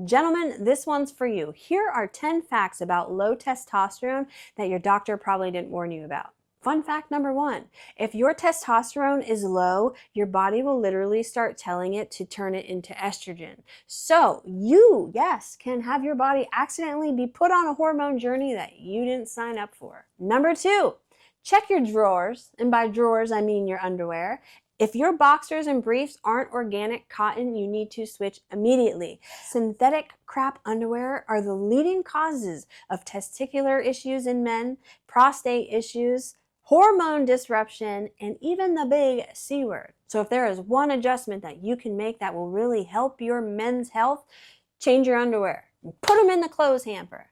Gentlemen, this one's for you. Here are 10 facts about low testosterone that your doctor probably didn't warn you about. Fun fact number 1, if your testosterone is low, your body will literally start telling it to turn it into estrogen. So you, yes, can have your body accidentally be put on a hormone journey that you didn't sign up for. Number 2, check your drawers, and by drawers I mean your underwear. If your boxers and briefs aren't organic cotton, you need to switch immediately. Synthetic crap underwear are the leading causes of testicular issues in men, prostate issues, hormone disruption, and even the big C word. So if there is one adjustment that you can make that will really help your men's health, change your underwear. Put them in the clothes hamper.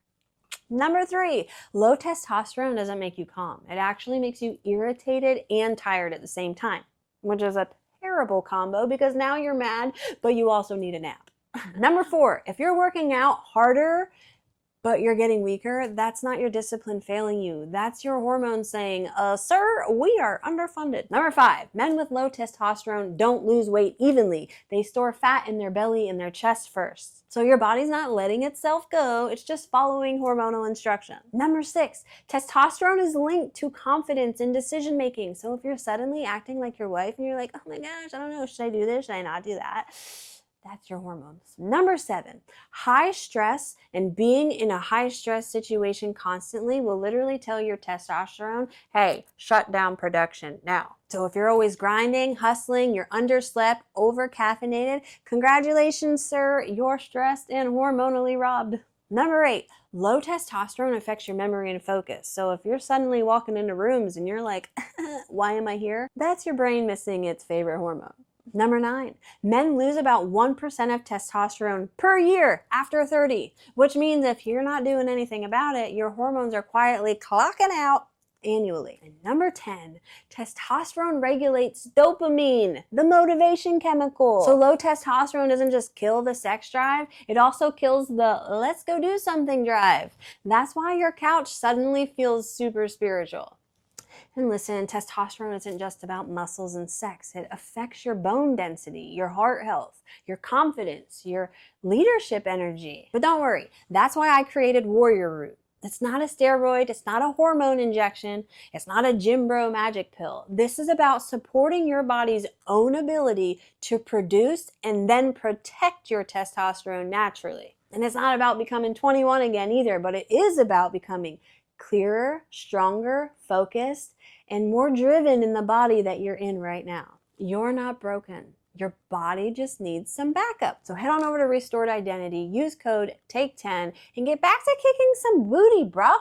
Number 3, low testosterone doesn't make you calm. It actually makes you irritated and tired at the same time, which is a terrible combo because now you're mad, but you also need a nap. Number 4, if you're working out harder, but you're getting weaker, that's not your discipline failing you. That's your hormones saying, sir, we are underfunded. Number 5, men with low testosterone don't lose weight evenly. They store fat in their belly and their chest first. So your body's not letting itself go. It's just following hormonal instruction. Number 6, testosterone is linked to confidence and decision making. So if you're suddenly acting like your wife and you're like, oh my gosh, I don't know, should I do this? Should I not do that? That's your hormones. Number 7, high stress and being in a high stress situation constantly will literally tell your testosterone, hey, shut down production now. So if you're always grinding, hustling, you're underslept, over-caffeinated, congratulations, sir, you're stressed and hormonally robbed. Number 8, low testosterone affects your memory and focus. So if you're suddenly walking into rooms and you're like, why am I here? That's your brain missing its favorite hormone. Number 9, men lose about 1% of testosterone per year after 30, which means if you're not doing anything about it, your hormones are quietly clocking out annually. And number 10, testosterone regulates dopamine, the motivation chemical. So low testosterone doesn't just kill the sex drive, it also kills the let's go do something drive. That's why your couch suddenly feels super spiritual. And listen, testosterone isn't just about muscles and sex. It affects your bone density, your heart health, your confidence, your leadership energy. But don't worry, that's why I created Warrior Root. It's not a steroid, it's not a hormone injection, it's not a gym bro magic pill. This is about supporting your body's own ability to produce and then protect your testosterone naturally. And it's not about becoming 21 again either, but it is about becoming clearer, stronger, focused, and more driven in the body that you're in right now. You're not broken. Your body just needs some backup. So head on over to Restored Identity, use code TAKE10, and get back to kicking some booty, bruh.